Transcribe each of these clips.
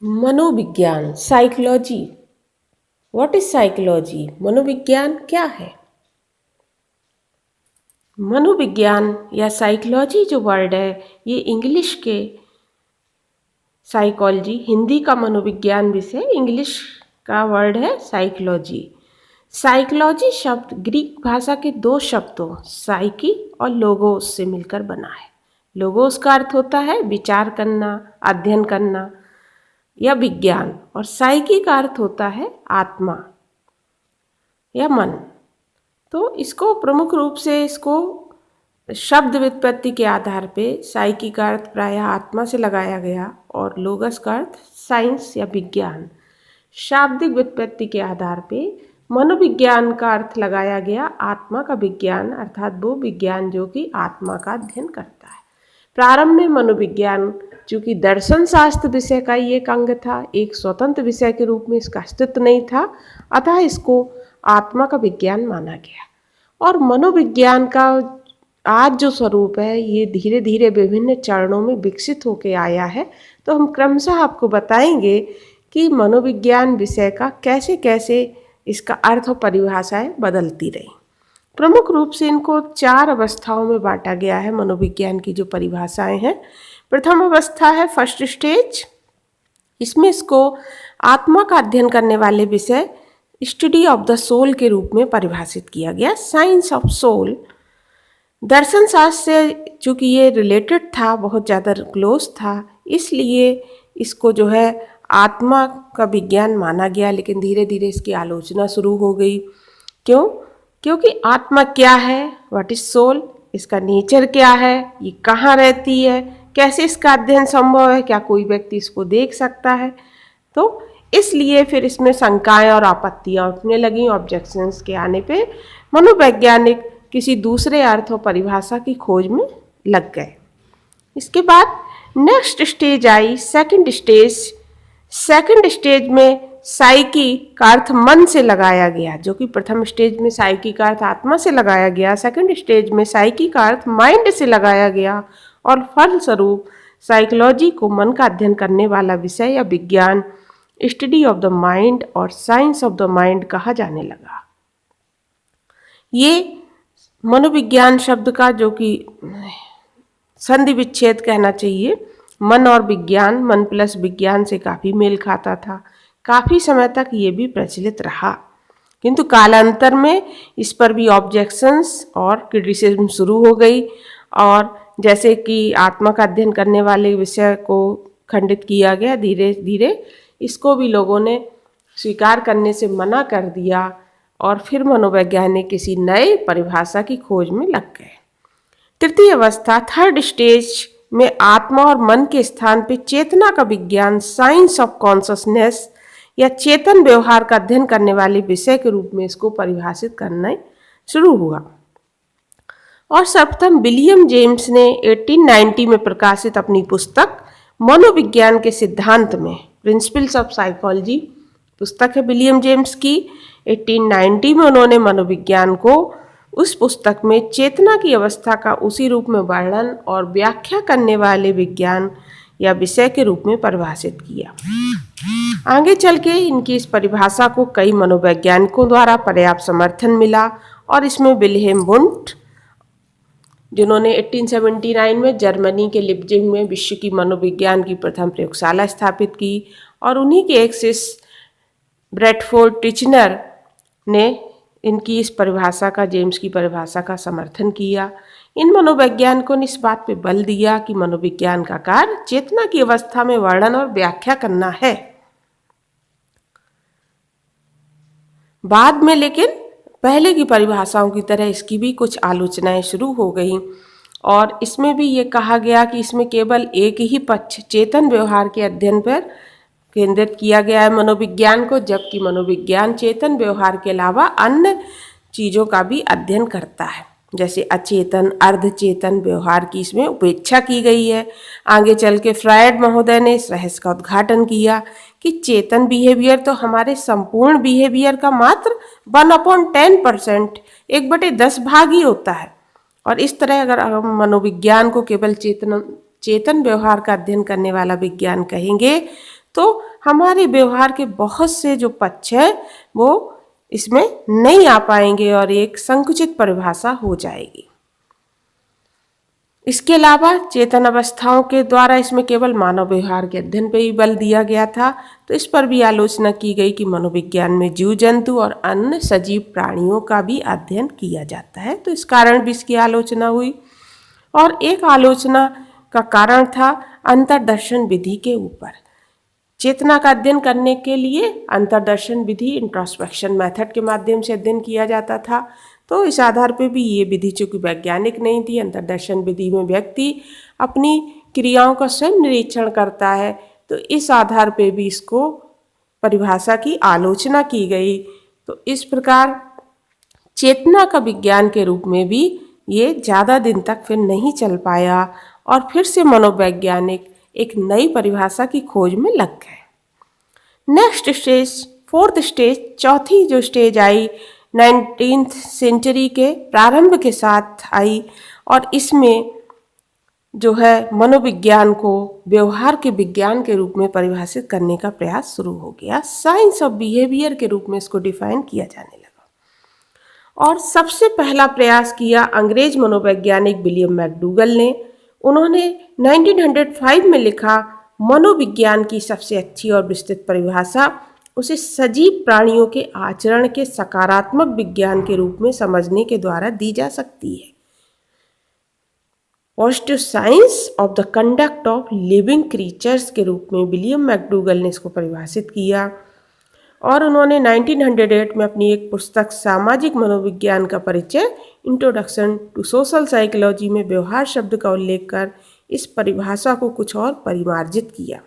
मनोविज्ञान, psychology. What is psychology? मनोविज्ञान क्या है? मनोविज्ञान या साइकोलॉजी जो वर्ड है, ये इंग्लिश के साइकोलॉजी, हिंदी का मनोविज्ञान विषय, इंग्लिश का वर्ड है साइकोलॉजी। साइकोलॉजी शब्द ग्रीक भाषा के दो शब्दों साइकी और लोगोस से मिलकर बना है। लोगोस का अर्थ होता है विचार करना, अध्ययन करना या विज्ञान, और साइकी का अर्थ होता है आत्मा या मन। तो इसको प्रमुख रूप से शब्द व्युत्पत्ति के आधार पे साइकी का अर्थ प्रायः आत्मा से लगाया गया और लोगस का अर्थ साइंस या विज्ञान। शाब्दिक व्युत्पत्ति के आधार पे मनोविज्ञान का अर्थ लगाया गया आत्मा का विज्ञान, अर्थात वो विज्ञान जो कि आत्मा का अध्ययन करता है। प्रारंभ में मनोविज्ञान चूँकि दर्शन शास्त्र विषय का ही एक अंग था, एक स्वतंत्र विषय के रूप में इसका अस्तित्व नहीं था, अतः इसको आत्मा का विज्ञान माना गया। और मनोविज्ञान का आज जो स्वरूप है, ये धीरे धीरे विभिन्न चरणों में विकसित होकर आया है। तो हम क्रमशः आपको बताएंगे कि मनोविज्ञान विषय का कैसे कैसे इसका अर्थ और परिभाषाएं बदलती रही। प्रमुख रूप से इनको 4 अवस्थाओं में बांटा गया है। मनोविज्ञान की जो परिभाषाएं हैं, प्रथम अवस्था है फर्स्ट स्टेज। इसमें इसको आत्मा का अध्ययन करने वाले विषय स्टडी ऑफ द सोल के रूप में परिभाषित किया गया, साइंस ऑफ सोल। दर्शन शास्त्र से चूँकि ये रिलेटेड था, बहुत ज़्यादा क्लोज था, इसलिए इसको जो है आत्मा का विज्ञान माना गया। लेकिन धीरे धीरे इसकी आलोचना शुरू हो गई। क्यों? क्योंकि आत्मा क्या है, व्हाट इज सोल, इसका नेचर क्या है, ये कहाँ रहती है, कैसे इसका अध्ययन संभव है, क्या कोई व्यक्ति इसको देख सकता है। तो इसलिए फिर इसमें शंकाएं और आपत्तियां उठने लगी। ऑब्जेक्शंस के आने पे मनोवैज्ञानिक किसी दूसरे अर्थ और परिभाषा की खोज में लग गए। इसके बाद next stage I, second stage. Second stage में साइकी का अर्थ मन से लगाया गया, जो कि प्रथम स्टेज में साइकी का अर्थ आत्मा से लगाया गया, सेकंड स्टेज में साइकी का अर्थ माइंड से लगाया गया, और फलस्वरूप साइकोलॉजी को मन का अध्ययन करने वाला विषय या विज्ञान, स्टडी ऑफ द माइंड और साइंस ऑफ द माइंड कहा जाने लगा। ये मनोविज्ञान शब्द का जो कि संधि विच्छेद कहना चाहिए, मन और विज्ञान, मन प्लस विज्ञान से काफ़ी मेल खाता था। काफ़ी समय तक ये भी प्रचलित रहा, किंतु कालांतर में इस पर भी ऑब्जेक्शंस और क्रिटिसिज्म शुरू हो गई। और जैसे कि आत्मा का अध्ययन करने वाले विषय को खंडित किया गया, धीरे धीरे इसको भी लोगों ने स्वीकार करने से मना कर दिया और फिर मनोवैज्ञानिक किसी नए परिभाषा की खोज में लग गए। तृतीय अवस्था, थर्ड स्टेज में आत्मा और मन के स्थान पे चेतना का विज्ञान, साइंस ऑफ कॉन्शसनेस या चेतन व्यवहार का अध्ययन करने वाले विषय के रूप में इसको परिभाषित करना शुरू हुआ। और सर्वप्रथम विलियम जेम्स ने 1890 में प्रकाशित अपनी पुस्तक मनोविज्ञान के सिद्धांत में, प्रिंसिपल्स ऑफ साइकोलॉजी पुस्तक है विलियम जेम्स की, 1890 में उन्होंने मनोविज्ञान को उस पुस्तक में चेतना की अवस्था का उसी रूप में वर्णन और व्याख्या करने वाले विज्ञान या विषय के रूप में परिभाषित किया। आगे चल के इनकी इस परिभाषा को कई मनोवैज्ञानिकों द्वारा पर्याप्त समर्थन मिला, और इसमें विल्हेम वुंट, जिन्होंने 1879 में जर्मनी के लिप्जिग में विश्व की मनोविज्ञान की प्रथम प्रयोगशाला स्थापित की, और उन्हीं के एक शिष्य ब्रैडफोर्ड टिचनर ने इनकी इस परिभाषा का, जेम्स की परिभाषा का समर्थन किया। इन मनोवैज्ञानिकों ने इस बात पे बल दिया कि मनोविज्ञान का कार्य चेतना की अवस्था में वर्णन और व्याख्या करना है। बाद में लेकिन पहले की परिभाषाओं की तरह इसकी भी कुछ आलोचनाएं शुरू हो गई, और इसमें भी ये कहा गया कि इसमें केवल एक ही पक्ष, चेतन व्यवहार के अध्ययन पर केंद्रित किया गया है मनोविज्ञान को, जबकि मनोविज्ञान चेतन व्यवहार के अलावा अन्य चीज़ों का भी अध्ययन करता है, जैसे अचेतन, अर्धचेतन व्यवहार की इसमें उपेक्षा की गई है। आगे चल के फ्रायड महोदय ने इस रहस्य का उद्घाटन किया कि चेतन बिहेवियर तो हमारे संपूर्ण बिहेवियर का मात्र 1/10%, 1/10 भाग ही होता है। और इस तरह अगर हम मनोविज्ञान को केवल चेतन व्यवहार का अध्ययन करने वाला विज्ञान कहेंगे तो हमारे व्यवहार के बहुत से जो पक्ष हैं वो इसमें नहीं आ पाएंगे और एक संकुचित परिभाषा हो जाएगी। इसके अलावा चेतन अवस्थाओं के द्वारा इसमें केवल मानव व्यवहार के अध्ययन पर ही बल दिया गया था, तो इस पर भी आलोचना की गई कि मनोविज्ञान में जीव जंतु और अन्य सजीव प्राणियों का भी अध्ययन किया जाता है, तो इस कारण भी इसकी आलोचना हुई। और एक आलोचना का कारण था अंतर्दर्शन विधि के ऊपर। चेतना का अध्ययन करने के लिए अंतर्दर्शन विधि इंट्रोस्पेक्शन मेथड के माध्यम से अध्ययन किया जाता था, तो इस आधार पर भी ये विधि चूँकि वैज्ञानिक नहीं थी, अंतर्दर्शन विधि में व्यक्ति अपनी क्रियाओं का स्वयं निरीक्षण करता है, तो इस आधार पर भी इसको परिभाषा की आलोचना की गई। तो इस प्रकार चेतना का विज्ञान के रूप में भी ये ज़्यादा दिन तक फिर नहीं चल पाया और फिर से मनोवैज्ञानिक एक नई परिभाषा की खोज में लग गए। नेक्स्ट स्टेज, फोर्थ स्टेज, चौथी जो स्टेज आई 19th सेंचुरी के प्रारंभ के साथ आई और इसमें जो है मनोविज्ञान को व्यवहार के विज्ञान के रूप में परिभाषित करने का प्रयास शुरू हो गया। साइंस ऑफ बिहेवियर के रूप में इसको डिफाइन किया जाने लगा और सबसे पहला प्रयास किया अंग्रेज मनोवैज्ञानिक विलियम मैकडूगल ने। उन्होंने 1905 में लिखा, मनोविज्ञान की सबसे अच्छी और विस्तृत परिभाषा उसे सजीव प्राणियों के आचरण के सकारात्मक विज्ञान के रूप में समझने के द्वारा दी जा सकती है। Positive science of the conduct of living creatures के रूप में विलियम मैकडूगल ने इसको परिभाषित किया और उन्होंने 1908 में अपनी एक पुस्तक सामाजिक मनोविज्ञान का परिचय इंट्रोडक्शन टू सोशल साइकोलॉजी में व्यवहार शब्द का उल्लेख कर इस परिभाषा को कुछ और परिमार्जित किया।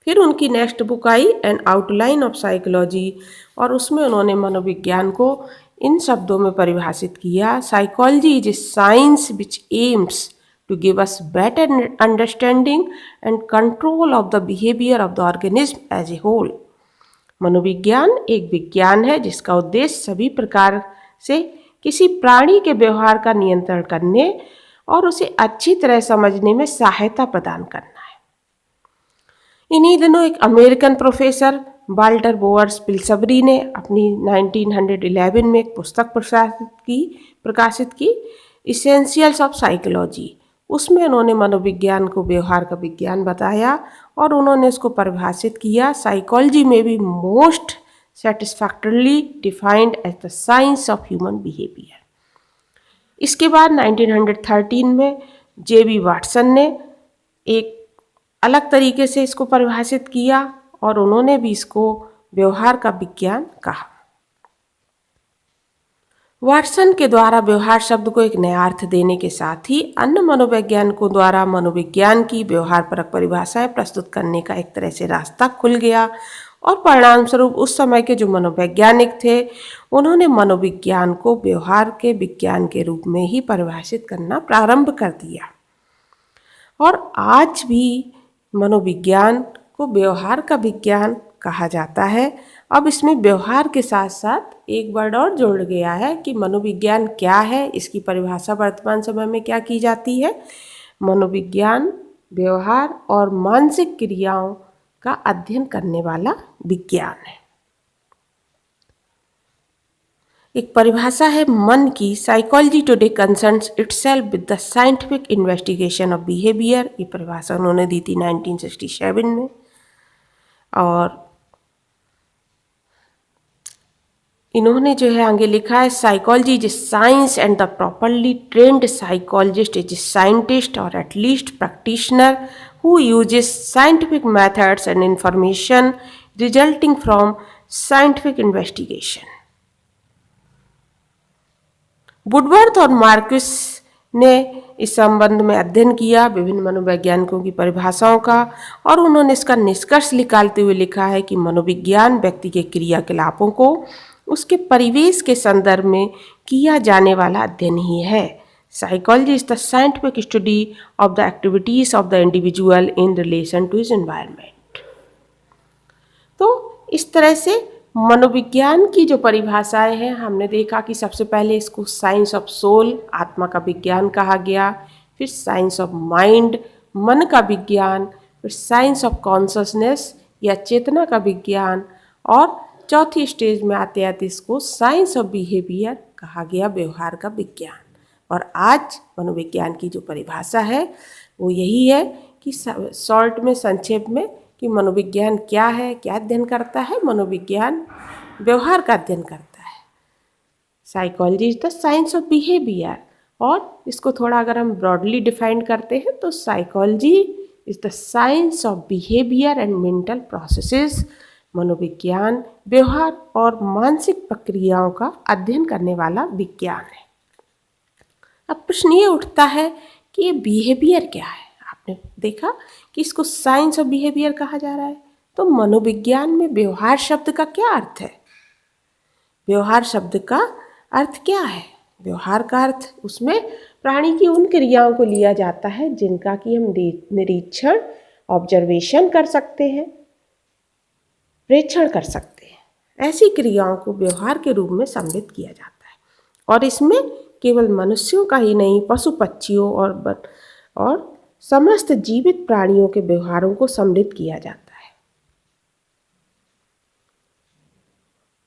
फिर उनकी next book I N outline of psychology और उसमें उन्होंने मनोविज्ञान को इन शब्दों में परिभाषित किया, psychology is a science which aims to give us better understanding and control of the behaviour of the organism as a whole. मनोविज्ञान एक विज्ञान है जिसका उद्देश्य सभी प्रकार से किसी प्राणी के व्यवहार का नियंत्रण करने और उसे अच्छी तरह समझने में सहायता प्रदान करना है। इन्हीं दिनों एक American professor Walter bores Pillsbury ने अपनी 1911 में एक पुस्तक प्रकाशित की इसेंशियल्स ऑफ साइकोलॉजी। उसमें उन्होंने मनोविज्ञान को व्यवहार का विज्ञान बताया और उन्होंने इसको परिभाषित किया, साइकोलॉजी में भी most satisfactorily defined as the science of human behaviour. इसके बाद 1913 में जेबी वाटसन ने एक अलग तरीके से इसको परिभाषित किया और उन्होंने भी इसको व्यवहार का विज्ञान कहा। वाटसन के द्वारा व्यवहार शब्द को एक नया अर्थ देने के साथ ही अन्य मनोवैज्ञानिकों द्वारा मनोविज्ञान की व्यवहार परक परिभाषाएं प्रस्तुत करने का एक तरह से रास्ता खुल गया और परिणाम स्वरूप उस समय के जो मनोवैज्ञानिक थे उन्होंने मनोविज्ञान को व्यवहार के विज्ञान के रूप में ही परिभाषित करना प्रारंभ कर दिया। और आज भी मनोविज्ञान को व्यवहार का विज्ञान कहा जाता है। अब इसमें व्यवहार के साथ साथ एक वर्ड और जोड़ गया है कि मनोविज्ञान क्या है, इसकी परिभाषा वर्तमान समय में क्या की जाती है। मनोविज्ञान व्यवहार और मानसिक क्रियाओं का अध्ययन करने वाला विज्ञान है। एक परिभाषा है मन की, psychology today concerns itself with the scientific investigation of behaviour. ये परिभाषा उन्होंने दी थी 1967 में। और इन्होंने जो है आगे लिखा है, psychology is science and the properly trained psychologist is scientist और at least practitioner who uses scientific methods and information resulting from scientific investigation. Woodworth और मार्क्स ने इस संबंध में अध्ययन किया विभिन्न मनोवैज्ञानिकों की परिभाषाओं का और उन्होंने इसका निष्कर्ष निकालते हुए लिखा है कि मनोविज्ञान व्यक्ति के क्रियाकलापों को उसके परिवेश के संदर्भ में किया जाने वाला अध्ययन ही है। Psychology is the scientific study of the activities of the individual in relation to his environment. तो इस तरह से मनोविज्ञान की जो परिभाषाएं हैं, हमने देखा कि सबसे पहले इसको साइंस ऑफ सोल, आत्मा का विज्ञान कहा गया, फिर साइंस ऑफ माइंड, मन का विज्ञान, फिर साइंस ऑफ कॉन्शसनेस या चेतना का विज्ञान, और चौथी स्टेज में आते आते इसको साइंस ऑफ बिहेवियर कहा गया, व्यवहार का विज्ञान। और आज मनोविज्ञान की जो परिभाषा है वो यही है कि शॉर्ट में, संक्षेप में, कि मनोविज्ञान क्या है, क्या अध्ययन करता है। मनोविज्ञान व्यवहार का अध्ययन करता है। Psychology is the science of behaviour. और इसको थोड़ा अगर हम ब्रॉडली डिफाइन करते हैं तो psychology is the science of behaviour and mental processes. मनोविज्ञान व्यवहार और मानसिक प्रक्रियाओं का अध्ययन करने वाला विज्ञान है। अब प्रश्न ये उठता है कि ये बिहेवियर क्या है। आपने देखा कि इसको साइंस ऑफ बिहेवियर कहा जा रहा है, तो मनोविज्ञान में व्यवहार शब्द का क्या अर्थ है? व्यवहार शब्द का अर्थ क्या है? व्यवहार का अर्थ उसमें प्राणी की उन क्रियाओं को लिया जाता है जिनका कि हम निरीक्षण, ऑब्जर्वेशन कर सकते हैं, प्रेक्षण कर सकते हैं। ऐसी क्रियाओं को व्यवहार के रूप में सम्मिलित किया जाता है। और इसमें केवल मनुष्यों का ही नहीं, पशु पक्षियों और समस्त जीवित प्राणियों के व्यवहारों को सम्मिलित किया जाता है।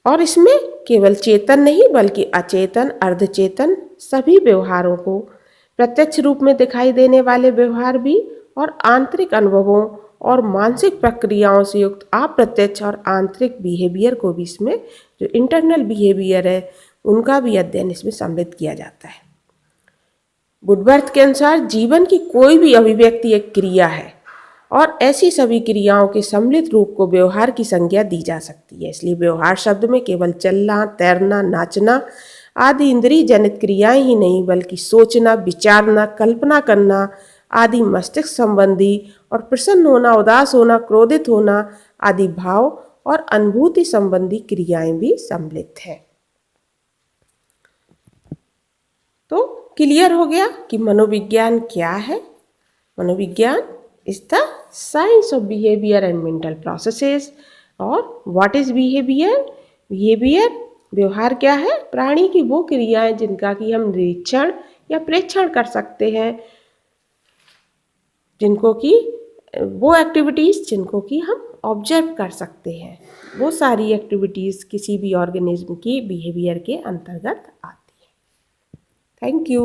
और इसमें केवल चेतन नहीं बल्कि अचेतन, अर्धचेतन सभी व्यवहारों को, प्रत्यक्ष रूप में दिखाई देने वाले व्यवहार भी, और आंतरिक अनुभवों और मानसिक प्रक्रियाओं से युक्त अप्रत्यक्ष और आंतरिक बिहेवियर को भी, इसमें जो इंटरनल बिहेवियर है उनका भी अध्ययन इसमें सम्मिलित किया जाता है। वुडवर्थ के अनुसार जीवन की कोई भी अभिव्यक्ति एक क्रिया है और ऐसी सभी क्रियाओं के सम्मिलित रूप को व्यवहार की संज्ञा दी जा सकती है। इसलिए व्यवहार शब्द में केवल चलना, तैरना, नाचना आदि इंद्रिय जनित क्रियाएं ही नहीं बल्कि सोचना, विचारना, कल्पना करना आदि मस्तिष्क संबंधी और प्रसन्न होना, उदास होना, क्रोधित होना आदि भाव और अनुभूति संबंधी क्रियाएं भी सम्मिलित है। तो क्लियर हो गया कि मनोविज्ञान क्या है। मनोविज्ञान is the science of behaviour and mental processes. और व्हाट इज बिहेवियर? बिहेवियर व्यवहार क्या है? प्राणी की वो क्रियाएं जिनका कि हम निरीक्षण या प्रेक्षण कर सकते हैं, जिनको कि वो एक्टिविटीज़ जिनको कि हम ऑब्जर्व कर सकते हैं। वो सारी एक्टिविटीज़ किसी भी ऑर्गेनिज्म की बिहेवियर के अंतर्गत आती है। Thank you.